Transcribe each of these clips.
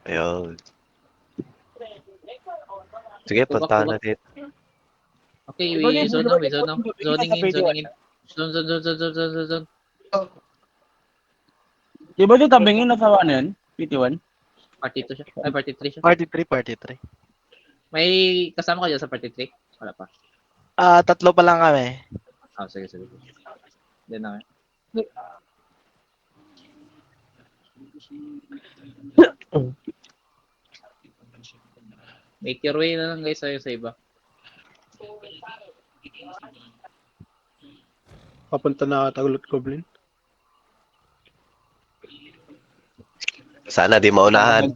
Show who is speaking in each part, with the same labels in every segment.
Speaker 1: Ayun. Sige,
Speaker 2: Tubak,
Speaker 1: puntahan
Speaker 2: tubak.
Speaker 1: na dito.
Speaker 2: Okay, we zone now, we zone now. Zoning in, zoning in. Zone, zone, zone, zone, zone, zone, zone.
Speaker 3: Di ba yung tabingin na sa ano yun? PT1?
Speaker 2: Party 2 siya. Ay, party 3 siya.
Speaker 4: Party 3, party 3.
Speaker 2: May kasama ka dyan sa party 3? Wala pa.
Speaker 4: Tatlo pa lang kami.
Speaker 2: Ah, sige, sige. Diyan na. Make your way na lang guys sa iba.
Speaker 5: Papunta na Tagulot Goblin.
Speaker 1: Sana di maunahan.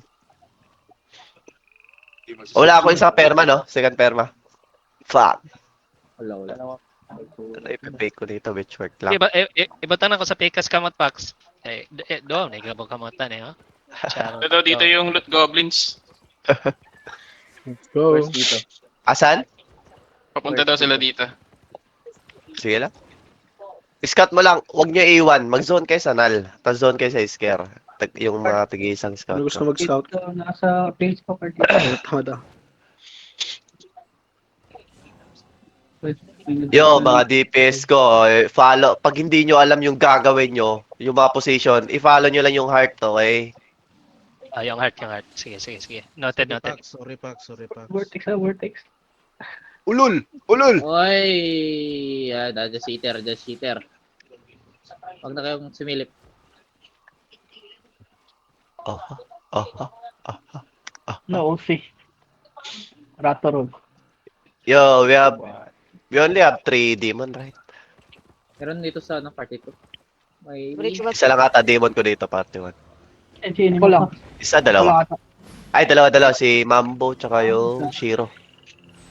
Speaker 1: Wala ako isang perma, no? Second perma. Fuck.
Speaker 2: Wala.
Speaker 1: Ano ipipake ko dito, which work lang.
Speaker 6: Ibatan ako sa Pekas Kamot Packs. Doon, nagabang kamotan eh, ha?
Speaker 7: Ito dito yung loot goblins.
Speaker 5: Let's go.
Speaker 2: First dito.
Speaker 1: Asan?
Speaker 7: Papunta daw sila dito.
Speaker 1: Sige lang. Scout mo lang, huwag nyo iwan. Mag-zone kayo sa null. Tapos zone kayo sa scare. Yung mga tig-isang scout.
Speaker 5: Ano gusto mag-scout?
Speaker 3: Nasa page ko party.
Speaker 5: Tama daw.
Speaker 1: Yo, mga DPS ko, follow. Pag hindi nyo alam yung gagawin nyo, yung mga position, i-follow nyo lang yung heart, okay?
Speaker 6: Yung heart. Sige. Noted.
Speaker 4: Sorry, Pax.
Speaker 3: Vortex.
Speaker 1: Ulul!
Speaker 2: Oy! Yan, just cheater. Huwag na kayong sumilip.
Speaker 3: No, OC. Ratorol.
Speaker 1: Yo, we only have 3 demon, right?
Speaker 2: Meron dito sa party 2. May
Speaker 1: Isa lang ata demon ko dito, party 1.
Speaker 3: Ko lang.
Speaker 1: Isa, dalawa. Ay, dalawa. Si Mambo, tsaka yung Shiro.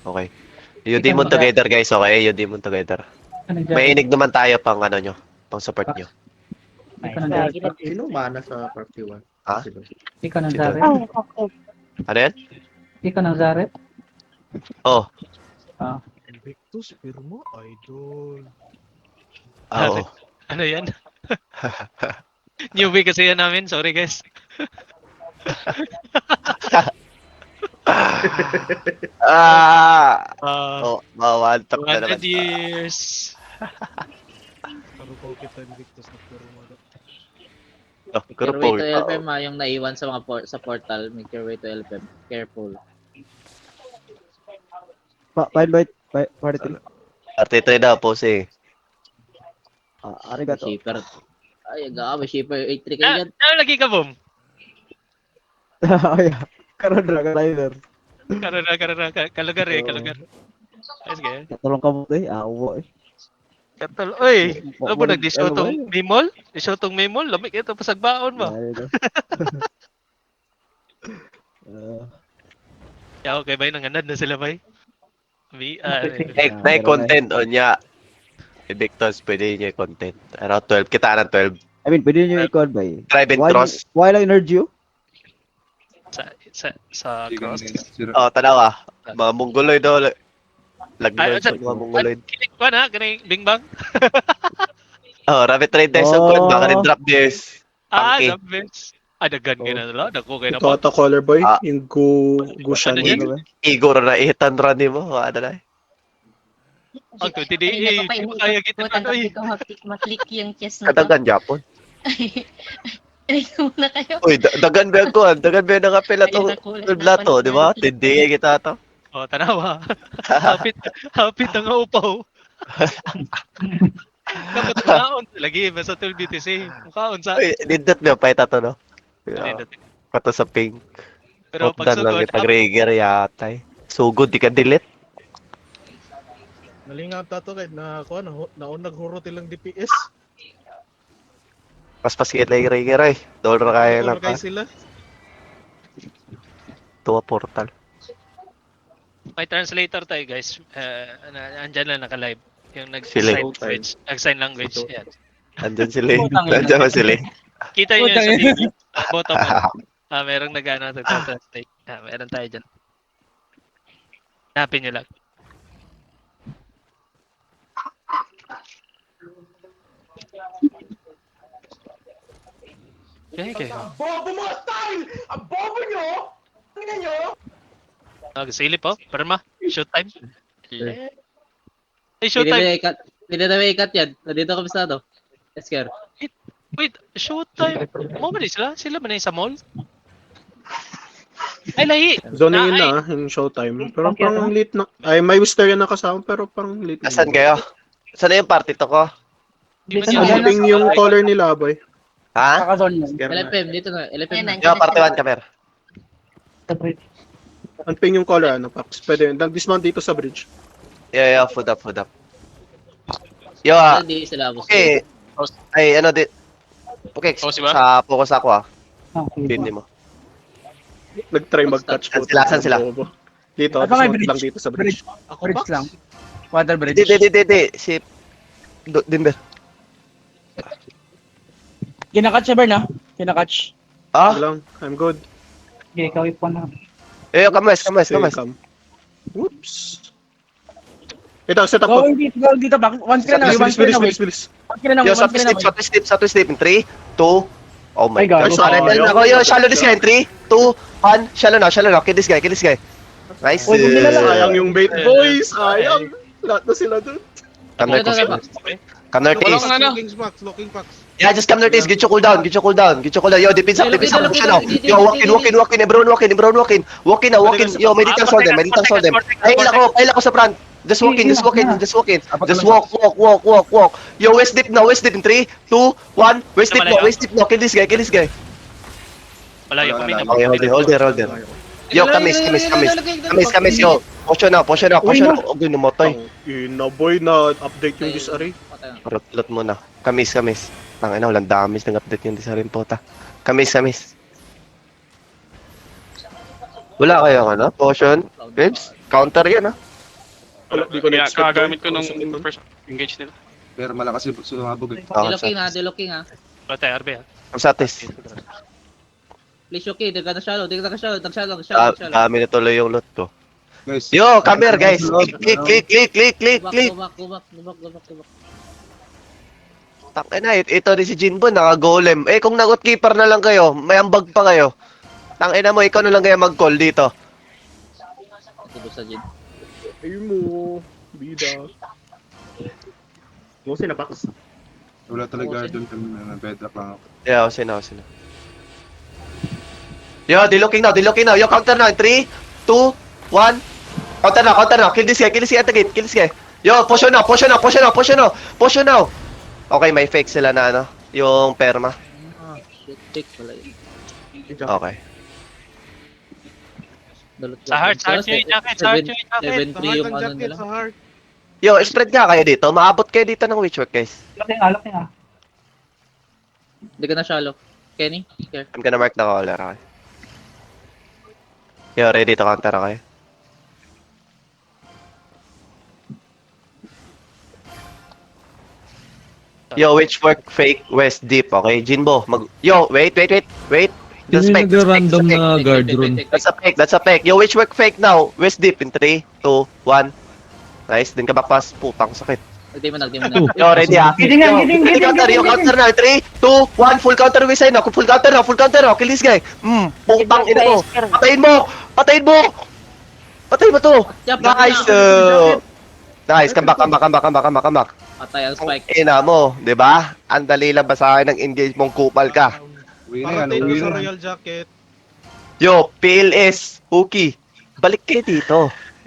Speaker 1: Okay. You demon together, guys, okay? You demon together. May inig naman tayo pang ano nyo, pang support nyo.
Speaker 8: Sino mana sa party 1?
Speaker 1: Ha?
Speaker 3: Ikaw ng
Speaker 1: Sino?
Speaker 3: Zaret?
Speaker 1: Ano yan?
Speaker 3: Ikaw ng Zaret?
Speaker 1: Oh,
Speaker 4: Invictus, Firmo, Idol.
Speaker 1: oo.
Speaker 6: Ano yan? Newbie kasi yan namin. Sorry, guys.
Speaker 1: Oh, mawantok na
Speaker 6: 100
Speaker 1: naman.
Speaker 6: years.
Speaker 4: Karupaw kita Invictus na Firmo.
Speaker 1: Oh,
Speaker 2: Make your way to
Speaker 1: Kurupol.
Speaker 2: LPM yung naiwan sa mga sa portal. Make your way to LPM. Careful.
Speaker 8: Party 3.
Speaker 1: Party 3 na, pose.
Speaker 8: Arigato.
Speaker 2: Shipper. Ay, may shipper 8-3 kayo dyan.
Speaker 6: Lagi ka, Boom?
Speaker 8: Karon Dragon Rider.
Speaker 6: Kalugar. Ay, sige.
Speaker 8: Katulong ka mo awo eh.
Speaker 6: Katol. Uy, ano ba nag-disotong mimol? Disotong mimol? Lamig ito, pasagbaon ba? Kaya okay ba yun? Nanganad na sila ba?
Speaker 1: May content o niya. Evictors, pwede niya content. Around 12. Kita ng 12.
Speaker 8: I mean, pwede nyo i-call ba eh?
Speaker 1: Drive and cross.
Speaker 8: Why lang energy you?
Speaker 6: Sa cross.
Speaker 1: Oh, tanawa. Mga mongoloid daw. Lagloid
Speaker 6: Ay,
Speaker 1: mga mongoloid.
Speaker 6: Kilig ko na, ganay bingbang.
Speaker 1: Oh, rabbit trade tayo sa good. Baka rin drop this. Pangke.
Speaker 6: Nabes. Dagan kayo na nila. Dako kayo na
Speaker 5: Ito ata Color Boy.
Speaker 1: Ah.
Speaker 5: Yung Gushan.
Speaker 6: Ano yan?
Speaker 1: Igor na 800 run mo. Ano na eh.
Speaker 6: Ang hindi kaya kita na oy.
Speaker 9: Maklik yung chest na to.
Speaker 1: Kadagan Japon.
Speaker 9: Ay, muna kayo.
Speaker 1: Uy, dagan ba ko? Dagan ba na kapila to? Blato, di ba? Tindi kita to.
Speaker 6: Oh, tanawa. Hapit ang upaw. Dapat kaon lagi basta 12 BTC. Kaon sa.
Speaker 1: Uy, nindot mo pa ito no?
Speaker 6: Nindot.
Speaker 1: Pato sa pink.
Speaker 6: Pero pag
Speaker 1: Pagdan lang
Speaker 6: sugod,
Speaker 1: kita Gregor yata eh. Sugod, di ka delete.
Speaker 4: Nalingaw tato kahit na ako naon naghuro tilang DPS.
Speaker 1: Paspas kita yung Gregor eh. Doon na kaya lang
Speaker 4: Kaya
Speaker 1: ka.
Speaker 4: sila.
Speaker 1: Tuwa portal.
Speaker 6: may translator tayo guys. Andyan lang naka-live. Yung
Speaker 1: Sila.
Speaker 6: nag-sign language. Yan.
Speaker 1: Andyan sila eh. Andyan ba sila eh?
Speaker 6: Kita nyo sa TV. Bottom up. Merong nag-ano nag-translate. Meron tayo dyan. Hanapin nyo lang. Okay.
Speaker 3: Bobo mo style! Ang bobo nyo!
Speaker 6: Nagsilip po. Perma. Showtime.
Speaker 2: Pwede
Speaker 6: Showtime.
Speaker 2: ba ikat? Pwede na ba ikat yan? Nandito kami sa ano? Esker.
Speaker 6: Wait, showtime. Mo ba sila? Sila ba na yung sa mall? Ay, lahi.
Speaker 5: Zoning in
Speaker 6: ay.
Speaker 5: na, yung showtime. Pero parang late na. Ay, may Wisteria na kasama, pero parang late na.
Speaker 1: Asan kayo? Saan na yung party to ko?
Speaker 6: Di ba
Speaker 3: Dito
Speaker 6: niya
Speaker 3: na,
Speaker 6: alam?
Speaker 5: Ang ping yung color nila, boy.
Speaker 1: Ha?
Speaker 3: Kakazone yan.
Speaker 2: LFM, dito na. LFM
Speaker 9: Ayan,
Speaker 2: na.
Speaker 9: nandiyan
Speaker 1: Yo, party 1 kamer.
Speaker 3: Sa bridge.
Speaker 5: Ang ping yung color, ano, Pax. Pwede, nag-dismount dito sa bridge.
Speaker 1: Yeah, food up. Yo,
Speaker 2: Hindi sila abos.
Speaker 1: okay. Ay, ano din. Okay,
Speaker 7: Focus ba?
Speaker 1: sa focus ako
Speaker 3: Okay.
Speaker 1: Pindi mo.
Speaker 5: Nag-try mag-touch po.
Speaker 1: Saan sila?
Speaker 5: Dito,
Speaker 3: At mga
Speaker 5: dismount
Speaker 3: bridge.
Speaker 5: lang dito sa bridge.
Speaker 4: Ako
Speaker 3: Bridge
Speaker 4: Pax?
Speaker 3: lang. Water bridge.
Speaker 1: Di. Si Dimber.
Speaker 3: Kinakatch siya, Bern, ha? Kinakatch.
Speaker 1: Ah?
Speaker 5: Lang, I'm good.
Speaker 3: Okay, ikaw ipon na.
Speaker 1: Kamas.
Speaker 5: Welcome. Oops. Ito, set up ko.
Speaker 3: Gawin dito, back. One screen away, one screen away.
Speaker 5: Bilis.
Speaker 3: One screen away,
Speaker 1: Yo,
Speaker 3: one screen away.
Speaker 1: sa twist in 3, 2, oh my
Speaker 3: Ay, gago.
Speaker 1: God. Sorry,
Speaker 5: Sayang.
Speaker 1: ako. Yo, shallow this guy in 3, 2, 1, shallow now. Kill this guy. Nice.
Speaker 3: Uy, hindi na lang.
Speaker 5: Sayang yung bait, boys. Sayang. Lahat na sila dun.
Speaker 1: Come there,
Speaker 7: Wala
Speaker 1: Tis.
Speaker 7: ka na.
Speaker 4: Looking Pax.
Speaker 1: Yeah, just come there, Tis. Get your cooldown. Yo, defense up. Push now. Yo, walk in. Everyone walk in. Walk in. Yo, may ditang solve them. Pahil ako sa front. Just walk in. Just walk. Yo, west dip in 3, 2, 1. West dip now. Kill this guy.
Speaker 6: Malayo kami.
Speaker 1: Okay, hold there. Yo, kamis, yo. Potion now. Okay, namatay.
Speaker 5: Ina, boy, na-update yung disarray.
Speaker 1: Lot mo na. Kamis. Tangina, walang damis nag-update yung design pota. Kamis. Wala kayong ano? Potion? Ribs? Counter yan,
Speaker 5: Wala, di ko
Speaker 7: Kaya
Speaker 5: na-expect.
Speaker 7: kagamit ko nung first engage nila.
Speaker 10: Pero malakas yung sumabog eh.
Speaker 2: Delocking ha.
Speaker 6: Wala tayo, RB ha.
Speaker 1: Ang satis.
Speaker 2: Please, okay. Di ka na shallow. Nag-shallow.
Speaker 1: Dami na tuloy yung lot ko.
Speaker 10: Guys,
Speaker 1: Yo, come here, guys. Click.
Speaker 2: Gubak.
Speaker 1: Tangina, ito rin si Jinbo, naka-golem. Kung nagot-keeper na lang kayo, may ambag pa kayo. Tangina mo, ikaw na lang kaya mag-call dito.
Speaker 2: Tubos sa gin.
Speaker 5: Ay mo, bida.
Speaker 8: Mo sila Pax.
Speaker 10: wala talaga doon kami na bedrock lang ako.
Speaker 1: Yeah, sino. Yo, dilooking now. Yo, counter now. 3, 2, 1. Counter now. Kill this guy at the gate. Yo, potion now. Okay, may fake sila na ano. Yung perma.
Speaker 2: Shit, take pala yun.
Speaker 1: Okay.
Speaker 6: Sa heart yung jacket.
Speaker 2: 7-3 yung ano nila.
Speaker 4: Sa heart.
Speaker 1: Yo, spread nga kayo dito. Maabot kayo dito ng witchwork, guys.
Speaker 3: Alok niya.
Speaker 2: Hindi ka na shallow. Kenny, care.
Speaker 1: I'm gonna mark the caller, okay? Yo, ready to counter, okay? Yo, witchwork, fake, west, deep, okay? Jinbo, Yo, wait. That's fake.
Speaker 2: Random na guard rune.
Speaker 1: That's a fake. Yo, witchwork fake now. West deep in 3, 2, 1. Nice, din ka backpass. Putang sakit.
Speaker 2: Hindi mo na.
Speaker 1: Yo, ready ha? Ready counter. Yo, counter na. 3, 2, 1. Full counter with side na. Full counter na. Kill this guy. Putang ina mo. Patayin mo to. Nice. Nice. Come back.
Speaker 2: Patay ang spike.
Speaker 1: Ina mo, di ba? Ang dali lang basahin ng engage mong kupal ka.
Speaker 10: Uwi na yan,
Speaker 4: Parating
Speaker 10: uwi
Speaker 4: sa
Speaker 10: na.
Speaker 4: Royal Jacket.
Speaker 1: Yo, PLS, Huki, balik kayo dito.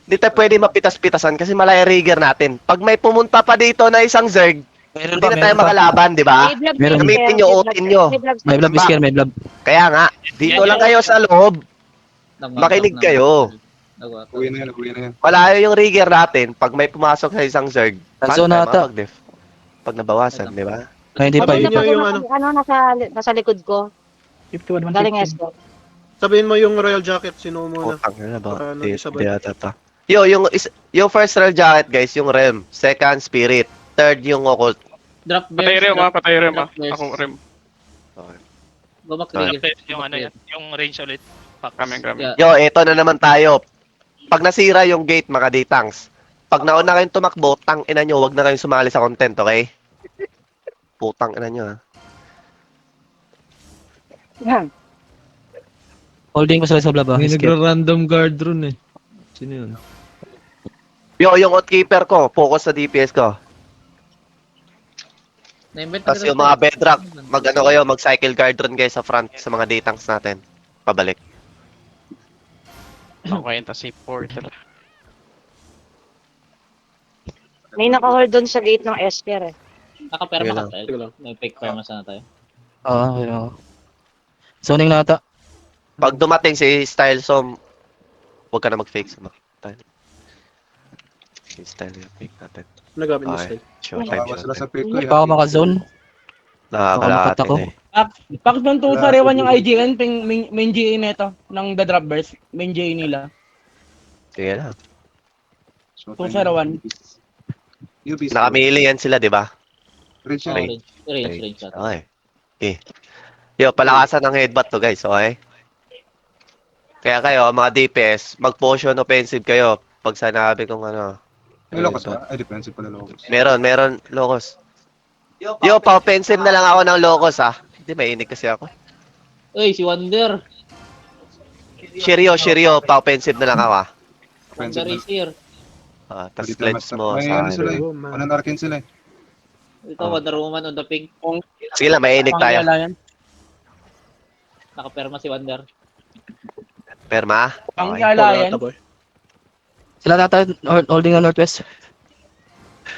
Speaker 1: Hindi tayo pwede mapitas-pitasan kasi malaya rigger natin. Pag may pumunta pa dito na isang Zerg, hindi na tayo makalaban, di ba? Gamitin nyo, otin nyo.
Speaker 3: May blab, Isker, may blab.
Speaker 1: Kaya nga, dito lang kayo sa loob. Makinig kayo.
Speaker 10: Uwi na yan.
Speaker 1: Malayo yung rigger natin pag may pumasok sa isang Zerg. Paano tayo makapag-def? Pag nabawasan, di ba?
Speaker 5: Sabihin nyo yung ano.
Speaker 9: Nasa likod ko.
Speaker 3: 51,
Speaker 9: Galing
Speaker 3: 150.
Speaker 9: Esco.
Speaker 5: Sabihin mo yung royal jacket, sino muna.
Speaker 1: Putang na ba?
Speaker 5: Para
Speaker 1: Di
Speaker 5: sabay.
Speaker 1: ata ta. Yo, yung first roll jacket, guys, yung Rem. Second, Spirit. Third, yung Occult.
Speaker 2: Drop
Speaker 7: Patay rem ha.
Speaker 2: Drop bears.
Speaker 7: Ako rem.
Speaker 2: Gubak
Speaker 1: Okay.
Speaker 2: trigger.
Speaker 6: Yung ano yan, yung range ulit.
Speaker 7: Kami.
Speaker 2: Yeah.
Speaker 1: Yo, eto na naman tayo. Pag nasira yung gate, mga D-tanks. Pag nauna kayong tumakbo, tang ina nyo, wag na kayong sumali sa content, okay? Putang ina nyo, ha?
Speaker 3: Holding ko sila sa blab,
Speaker 2: May nagra-random guard rune eh.
Speaker 11: Sino yun?
Speaker 1: Yung outkeeper ko, focus sa DPS ko.
Speaker 2: Na-invent
Speaker 1: Tapos yung mga bedrock, mag-ano kayo, mag-cycle guard run kayo sa front sa mga D-tanks natin. Pabalik.
Speaker 7: Okay, tapos si portal.
Speaker 9: May naka-hold doon sa gate ng Esper eh.
Speaker 2: Nakaperma
Speaker 1: Sige
Speaker 2: ka
Speaker 1: lang.
Speaker 2: tayo.
Speaker 5: Sige lang.
Speaker 2: May fake perma sana tayo.
Speaker 3: Oo, okay. Oo. Zoning na ata.
Speaker 1: Pag dumating si Stylesome, huwag ka na mag-fake sa mga style. Si Style yung fake natin.
Speaker 5: Nagamit mo
Speaker 1: Okay.
Speaker 5: style.
Speaker 1: Showtime,
Speaker 10: Makawa sila sa
Speaker 1: showtime.
Speaker 10: pick ko.
Speaker 3: Hindi pa ako maka-zone.
Speaker 1: Nakakalahati
Speaker 3: Baka
Speaker 1: na eh.
Speaker 3: Pakit ng 2 sa Rewan yung IGN, main GA nito, ng The Drop Burst, main GA nila.
Speaker 1: Sige na.
Speaker 10: So,
Speaker 3: 201.
Speaker 10: UBs.
Speaker 1: Nakamili yan sila, di ba?
Speaker 10: Range
Speaker 2: Oh,
Speaker 10: yun.
Speaker 2: range ata.
Speaker 1: Okay. Okay. Yo, palakasan ng headbutt to guys, okay? Kaya kayo, mga DPS, mag-potion offensive kayo pag sinabi kong ano.
Speaker 10: May locos ba? Ay, defensive pala locos.
Speaker 1: Meron, locos. Yo, pa-offensive na lang ako ng locos ah. Hindi, mainig kasi ako.
Speaker 2: Uy, si Wonder.
Speaker 1: Shiryo, pa-offensive na lang ako ah.
Speaker 2: Wonder is here.
Speaker 1: Tapos let's mo
Speaker 10: May
Speaker 1: sa
Speaker 10: ano sila eh.
Speaker 5: Oh, man.
Speaker 10: Walang arkin sila eh.
Speaker 2: Ito, Wonder Woman on the pink.
Speaker 1: Sige lang, mainig tayo.
Speaker 2: Nakaperma si Wonder.
Speaker 1: Perma?
Speaker 3: Ang
Speaker 1: Okay.
Speaker 3: Alliance.
Speaker 5: Boy.
Speaker 3: Sila tata holding ang Northwest.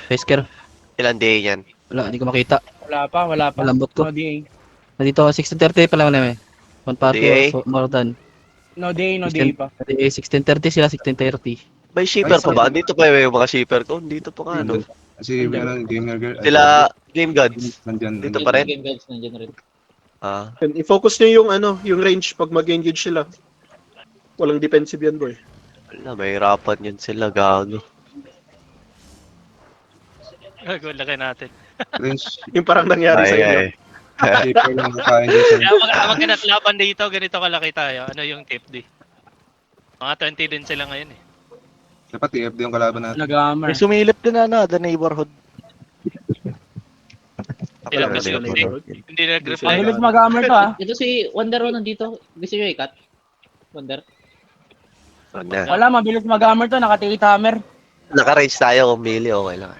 Speaker 3: Fisker.
Speaker 1: Ilan day yan?
Speaker 3: Wala, hindi ko makita. Wala pa. Malambot ko.
Speaker 4: No DA.
Speaker 3: Nandito 16:30 pa lang namin. One
Speaker 1: DA?
Speaker 3: party so more than.
Speaker 4: No DA pa.
Speaker 3: 16:30 sila, 16:30.
Speaker 1: May shipper pa ba? Dito pa yung mga shipper ko. Dito pa ka ano.
Speaker 10: Kasi ano, gamer girl.
Speaker 1: Sila, Game Gods.
Speaker 10: Nandyan.
Speaker 1: Dito pa rin?
Speaker 2: Game guides nandiyan rin.
Speaker 1: Ah.
Speaker 5: And i-focus nyo yung ano, yung range pag mag-engage sila. Walang defensive yan, boy.
Speaker 1: Wala, mahirapan yun sila, gago.
Speaker 6: Gago, laki natin.
Speaker 10: Range.
Speaker 5: Yung parang nangyari sa inyo.
Speaker 10: Shaper lang kakain dyan sa
Speaker 6: Kaya mag kinatlaban dito, ganito kalaki tayo. Ano yung TFD? Mga 20 din sila ngayon eh.
Speaker 10: Dapat TFD yung kalaban natin.
Speaker 3: Nag-hammer.
Speaker 4: Sumilip din na, the neighborhood.
Speaker 6: Ilan
Speaker 1: Wala,
Speaker 6: kasi
Speaker 1: wala,
Speaker 6: hindi,
Speaker 1: wala.
Speaker 6: hindi nag-reply.
Speaker 3: Ang bilis mag-hammer to ah.
Speaker 2: Ito si Wonder nandito. Gusto nyo ikat? Wonder.
Speaker 1: Wag na.
Speaker 3: Wala, mabilis mag-hammer to. Naka-8 hammer.
Speaker 1: Naka-range tayo kung mili, okay lang.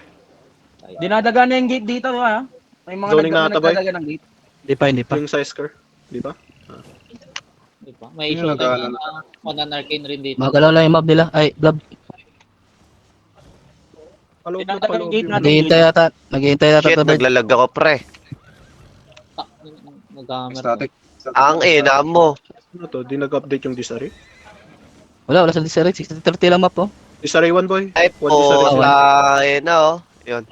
Speaker 3: Dinadaga na yung gate dito ah. May mga
Speaker 5: Zoning na ata, boy?
Speaker 3: nagdadaga ng gate. Hindi pa.
Speaker 5: Yung size car. Di ba?
Speaker 2: Di ba? May
Speaker 10: Yung
Speaker 2: showtime na on arcane rin dito.
Speaker 3: Magalaw lang yung mob nila. Ay, blob.
Speaker 5: Paloob na
Speaker 3: Dinadaga
Speaker 5: paloob
Speaker 3: yung gate
Speaker 5: yung...
Speaker 3: natin. Naghihintay yata
Speaker 1: Shit,
Speaker 3: to bird.
Speaker 1: naglalag ako, pre.
Speaker 2: Nag-hammer.
Speaker 10: Static.
Speaker 1: Ang ina mo.
Speaker 5: Ano to? Di nag-update yung Disarray?
Speaker 3: Wala sa disarray. 60-30 lang map oh.
Speaker 5: Disarray 1, boy.
Speaker 1: Ay
Speaker 5: One
Speaker 1: po,
Speaker 5: Disarray.
Speaker 1: ayun na oh. Yun.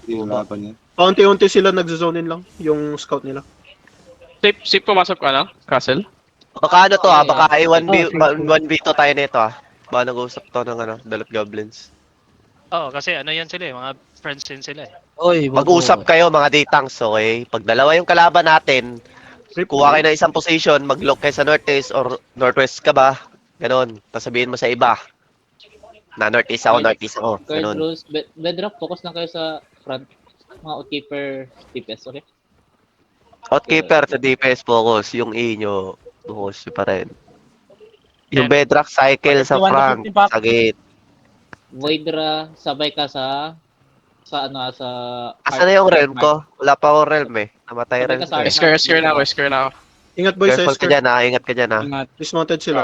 Speaker 10: Hindi yung laban yan.
Speaker 5: Paunti-unti sila nagzo-zone in lang. Yung scout nila.
Speaker 7: Safe pumasok ka na, Castle?
Speaker 1: Baka ano to ah, baka ay 1v2 tayo nito ah. Baka nag-uusap to ng ano, Dalot Goblins.
Speaker 6: Oo, kasi ano yan sila eh, mga friends din sila eh.
Speaker 3: Oy,
Speaker 1: Mag-usap kayo mga D-tanks, okay? Pag dalawa yung kalaban natin, kuha kayo ng isang position, mag-lock kayo sa northeast or northwest ka ba? Ganon. Tapos sabihin mo sa iba. Na northeast ako.
Speaker 2: Guard
Speaker 1: Ganon.
Speaker 2: rules. Bedrock, focus lang kayo sa front. Mga outkeeper TPS, okay?
Speaker 1: Outkeeper sa DPS focus, yung E nyo, focus pa rin. Yung
Speaker 6: Yan.
Speaker 1: bedrock cycle sa
Speaker 3: 51 to
Speaker 1: front,
Speaker 3: 50 pa.
Speaker 1: sa gate.
Speaker 2: Voidra, sabay ka sa sa
Speaker 1: Asa na yung realm ko? Wala pa akong realm eh. Namatay
Speaker 2: Sabay
Speaker 1: realm
Speaker 2: ka
Speaker 1: ko
Speaker 2: sa
Speaker 1: eh.
Speaker 7: Wesker na ako, Wesker na ako.
Speaker 5: Ingat, boy,
Speaker 1: Careful
Speaker 5: size
Speaker 1: ka
Speaker 5: car.
Speaker 1: dyan ha, ingat ka dyan ha.
Speaker 3: Ingat.
Speaker 5: Dismounted sila.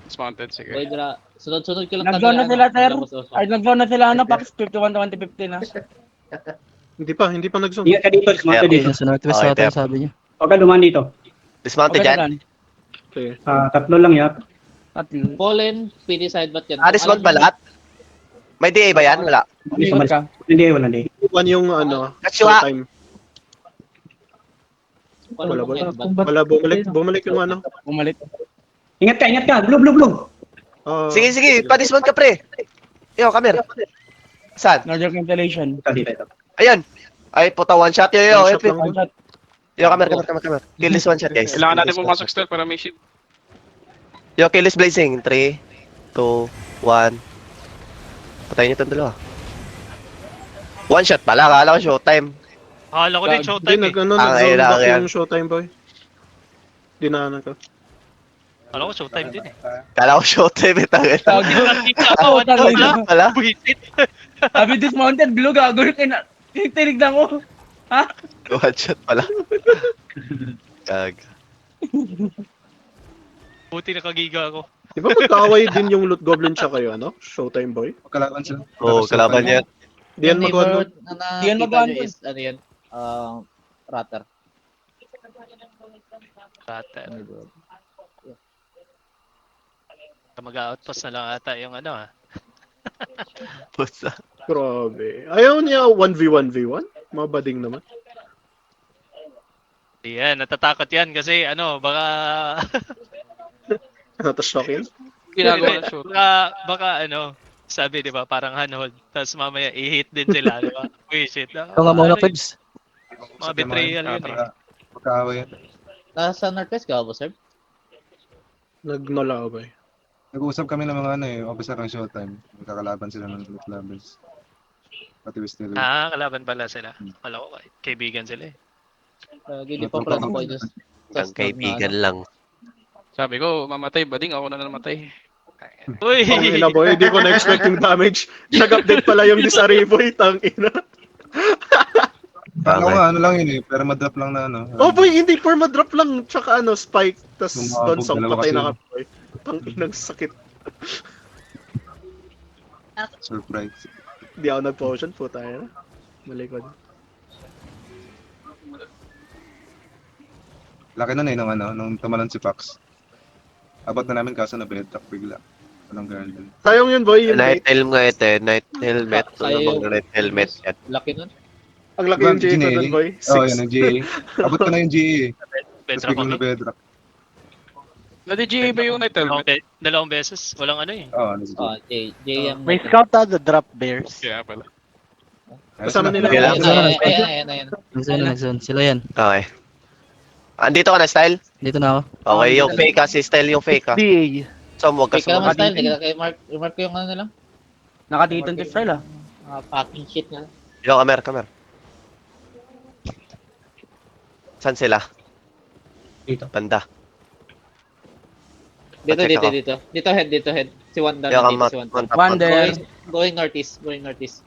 Speaker 7: Dismounted, sige.
Speaker 2: Voidra. Sunod-sunod ko lang
Speaker 3: Nag-zone na sila, sir.
Speaker 2: Ay,
Speaker 3: Ay, nag-zone na sila, ano, Pax 51 to 2050 na.
Speaker 5: Hindi pa nag-zone.
Speaker 8: Ingat ka dito, dismounted
Speaker 1: Yeah.
Speaker 8: dito.
Speaker 3: Sa Northwest
Speaker 1: Okay,
Speaker 3: ata
Speaker 1: Tep.
Speaker 3: yung sabi niya.
Speaker 8: Huwag ka dumaan dito.
Speaker 1: Dismounted
Speaker 3: Okay,
Speaker 1: dyan?
Speaker 3: dyan.
Speaker 5: Okay.
Speaker 8: Tatlo lang yata.
Speaker 3: Tatlo.
Speaker 2: Fallen, PD side bat yan.
Speaker 1: Dismount ba lahat? May DA ba yan? Wala.
Speaker 3: Dismount ka.
Speaker 8: Hindi, wala hindi.
Speaker 5: One yung ano,
Speaker 1: Katsua.
Speaker 5: time.
Speaker 2: Wala
Speaker 5: Wala.
Speaker 2: ba?
Speaker 5: Wala, bumalik yung ano.
Speaker 3: Umalit.
Speaker 8: Ingat ka. Blue, blue, blue.
Speaker 1: Sige, pa-dismount ka pre. Yo, come here. Saan?
Speaker 3: Northern ventilation.
Speaker 8: Dito.
Speaker 1: Ayun. Ay, puta, one shot yo.
Speaker 5: One shot lang.
Speaker 3: One shot.
Speaker 1: Yo, come here. Kill this one shot, guys.
Speaker 7: Kailangan natin pumasok still para may shield.
Speaker 1: Yo, kill this blazing. 3, 2, 1. Patayin niyo itong dalawa. One shot pala, akala ko showtime.
Speaker 6: Akala ko din showtime
Speaker 5: Hindi,
Speaker 6: eh.
Speaker 5: nag-zone
Speaker 1: Ay,
Speaker 5: back
Speaker 1: yan.
Speaker 5: yung showtime, boy. Dinaanan ko.
Speaker 6: Alam ko, showtime din eh.
Speaker 1: Kala ko showtime eh, tangin.
Speaker 3: Tawag din.
Speaker 6: Nakita
Speaker 3: Oo,
Speaker 6: ko, ano
Speaker 3: tangin
Speaker 6: pala?
Speaker 3: na.
Speaker 1: Wala?
Speaker 6: Buhisit.
Speaker 3: Sabi dismounted blue, gago yung tinignan ko.
Speaker 1: One shot pala. Gag.
Speaker 6: Buti nakagiga ako.
Speaker 5: Di ba magkaaway din yung Loot Goblin tsaka yung ano? Showtime Boy?
Speaker 10: Kalaban sila.
Speaker 1: Oo, kalaban yan.
Speaker 5: Di yan mag-one.
Speaker 3: Di yan mag-one.
Speaker 2: is, ano yan? Ratter.
Speaker 6: Cutter. Mag-outpost na lang ata yung ano ah.
Speaker 1: Pusa.
Speaker 5: Grabe. Ayaw niya 1v1v1? Mga bading naman.
Speaker 6: Yan, natatakot yan kasi ano, baka
Speaker 5: Tapos talking?
Speaker 7: Ginagawa ng shoot.
Speaker 6: baka ano, sabi 'di ba, parang handhold, tapos mamaya i-hit din sila, 'di ba? Uy, shit.
Speaker 11: Ito nga muna, Pebs.
Speaker 6: Mga betrayal yun eh.
Speaker 10: Magkaaway yan.
Speaker 2: Nasa Northwest ka ba, sir?
Speaker 5: Nag-nola ba?
Speaker 10: Nag-uusap kami ng mga ano eh, officer ng showtime. Magkakalaban sila ng loot levels. Pati Wisteria.
Speaker 6: Ah, kalaban pala sila. Kala ko kaibigan sila eh.
Speaker 2: Hindi pa pala ako dyan.
Speaker 1: Ang kaibigan lang.
Speaker 7: Sabi ko, mamatay bading, ako na namatay.
Speaker 6: Uy!
Speaker 5: Ang ina boy, hindi ko na-expect yung damage. Nag-update pala yung Disariboy, tang ina.
Speaker 10: Ako nga, ano lang yun eh, pero madrop lang na ano.
Speaker 5: Oh boy, hindi perma-drop lang, tsaka ano, spike, tas
Speaker 10: Lumabog,
Speaker 5: doon sa
Speaker 10: dalawa
Speaker 5: patay
Speaker 10: kasi.
Speaker 5: na ka boy. Tang inang sakit.
Speaker 10: Surprise.
Speaker 5: Di ako nag-potion, puta yan. Malikod.
Speaker 10: Laki nun eh, nung tumalon si Pax. Abot na namin kaso na bedrock bigla. Walang garden.
Speaker 5: Sayang yun boy, yung
Speaker 1: Night
Speaker 5: bait.
Speaker 1: helm nga ito eh. Night helmet.
Speaker 2: Sa'yo
Speaker 1: Ano
Speaker 2: yung-
Speaker 1: bang night helmet yan?
Speaker 2: Laki nun.
Speaker 5: Ang laki yung J ko dun boy.
Speaker 10: Oo,
Speaker 5: Six.
Speaker 10: yan ang GA. Abot ko na yung GA eh. Tapos
Speaker 6: Bedrock
Speaker 10: biglang na
Speaker 6: kami.
Speaker 10: bedrock.
Speaker 7: Na-DGA ba yung night helmet?
Speaker 6: Dalawang beses, walang ano eh.
Speaker 10: Oo, ano si
Speaker 2: Oh, J yung...
Speaker 11: May scout na the drop bears.
Speaker 7: Kaya pala.
Speaker 5: Kasama nila
Speaker 1: Kailangan-
Speaker 5: yung
Speaker 2: Ayan.
Speaker 11: Nag-zone. Sila yan.
Speaker 1: Okay. Andito ka na, Style?
Speaker 11: Dito na ako.
Speaker 1: Okay, yung fake ha. Si Style yung fake ha.
Speaker 11: DA.
Speaker 1: So, huwag ka
Speaker 2: Fake ka naman
Speaker 1: sumunod.
Speaker 2: style. Hindi ka kay Mark. I-mark ko yung ano nila.
Speaker 3: Nakatitan to style ah.
Speaker 2: Mga packing shit nga.
Speaker 1: Yung kamer. Saan sila?
Speaker 2: Dito.
Speaker 1: Banda.
Speaker 2: Dito,
Speaker 1: Check ako.
Speaker 2: dito. Dito head. Si Wanda
Speaker 1: Yung
Speaker 2: na dito, si Wanda.
Speaker 3: Wonder.
Speaker 2: Going northeast. Going northeast.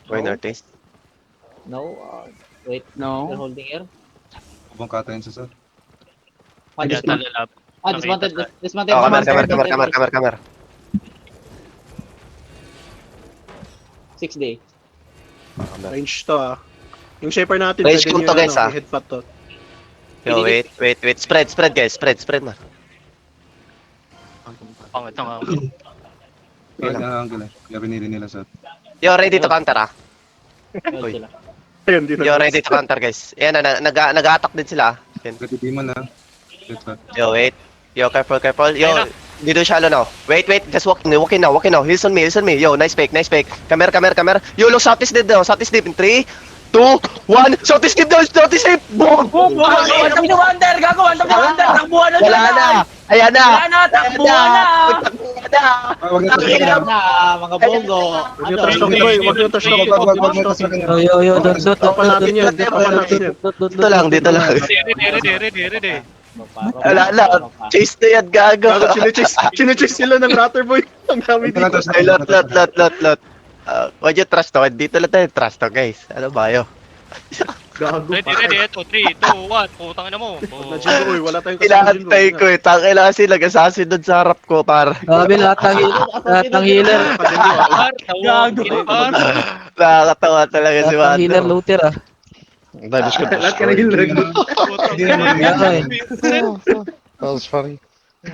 Speaker 1: Going artist.
Speaker 2: No. Wait. You're
Speaker 3: No.
Speaker 2: holding air.
Speaker 10: Kubong katayin sa sir.
Speaker 6: Kaya talalap.
Speaker 2: Dismounted. Dismounted.
Speaker 1: Oh,
Speaker 2: dismounted.
Speaker 1: kamer.
Speaker 2: 6 day.
Speaker 5: range to ah. Yung shaper natin,
Speaker 1: Range
Speaker 5: pwede
Speaker 1: kung
Speaker 5: nyo
Speaker 1: to, guys, ah.
Speaker 5: i-headpat to.
Speaker 1: Yo, wait. Spread guys. Spread na.
Speaker 6: Pangit nga.
Speaker 10: Kahit ang angle eh. Kaya pinili nila sa...
Speaker 1: Yo, ready to counter ah.
Speaker 2: Hold
Speaker 1: Uy.
Speaker 2: sila.
Speaker 5: Ayun, di na.
Speaker 1: Yo, ready to counter guys. Ayan na, nag-attack din sila. Yan.
Speaker 10: Pwede di mo na. Headshot.
Speaker 1: Yo, wait. Yo, careful. Yo, dito shallow now. Wait. Just walking now. Heals on me. Yo, nice fake. Kamer. Yo, look, Southeast deep. 3, 2, 1. Southeast deep. Boom!
Speaker 3: One tap ni Wonder! Gago! One tap ni Wonder! Takbuhan na
Speaker 1: Wala na. Ayan na.
Speaker 3: Wala na! Takbuhan na!
Speaker 10: Wag na
Speaker 2: Ayan na, mga bogo.
Speaker 5: Huwag nyo trash talking boy, huwag nyo trash talking.
Speaker 10: Wag mo sa akin.
Speaker 11: Yo, dot.
Speaker 5: Tapan natin yun, tapan natin yun.
Speaker 1: Dito lang.
Speaker 6: Ready.
Speaker 1: Wala na. Chase na yan, gago.
Speaker 5: Gago, chine-chase sila ng Ratter boy. Ang dami dito.
Speaker 1: Ay, lot. Wag yung trust to. Dito lang tayo trust to, guys. Ano ba yun?
Speaker 5: Gago.
Speaker 6: Ready. Ito, 3, 2, 1. Putang ina mo.
Speaker 5: Na Jingo, uy, wala tayong kasama Jingo.
Speaker 1: Inaantay ko eh. Tangina kasi nag-assassin doon sa harap ko, par.
Speaker 11: Grabe, lahat ng healer.
Speaker 3: Gago.
Speaker 1: Nakakatawa talaga si
Speaker 11: Lahat ng healer
Speaker 1: Wander.
Speaker 11: looter ah.
Speaker 5: Lahat ka na healer.
Speaker 10: Hindi naman.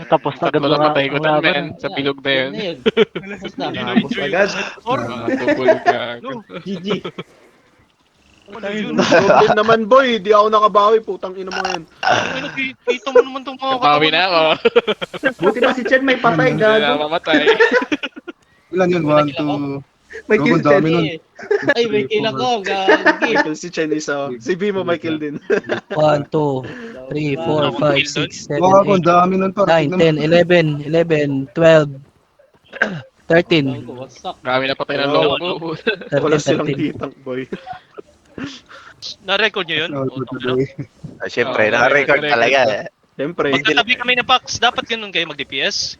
Speaker 11: Tapos
Speaker 7: Tatlo lang matay ko dun, men. Sa bilog na yun.
Speaker 2: Tapos na.
Speaker 5: Tapos agad.
Speaker 7: Matubulog ka.
Speaker 2: GG.
Speaker 5: Goblin naman boy, di ako nakabawi, putang ina mo yan.
Speaker 6: Kita mo naman itong mga
Speaker 7: Nabawi na ako.
Speaker 8: Buti pa si Chen may patay,
Speaker 7: Hindi na
Speaker 8: gago.
Speaker 7: mamatay.
Speaker 10: Ilan yun? 1, 2...
Speaker 8: May kill
Speaker 10: Ang dami
Speaker 8: Chen.
Speaker 10: nun.
Speaker 2: Ay, may kill ako. Gagi.
Speaker 5: Michael si Chen isa. Si B mo Michael din.
Speaker 11: 1, 2, 3, 4, 5, 6, 7,
Speaker 10: Wow, ang dami nun pa.
Speaker 11: 8, 9, 10, 11, 12, 13.
Speaker 2: Wasak.
Speaker 7: Marami na patay ng lobo.
Speaker 5: Wala silang
Speaker 11: 13.
Speaker 5: kitang boy.
Speaker 6: Na-record nyo yun?
Speaker 10: Oh,
Speaker 6: Putang ina.
Speaker 1: Siyempre, naka-record talaga eh.
Speaker 5: Siyempre.
Speaker 6: Magkatabi kami na Pax, dapat ganun kayo mag-DPS.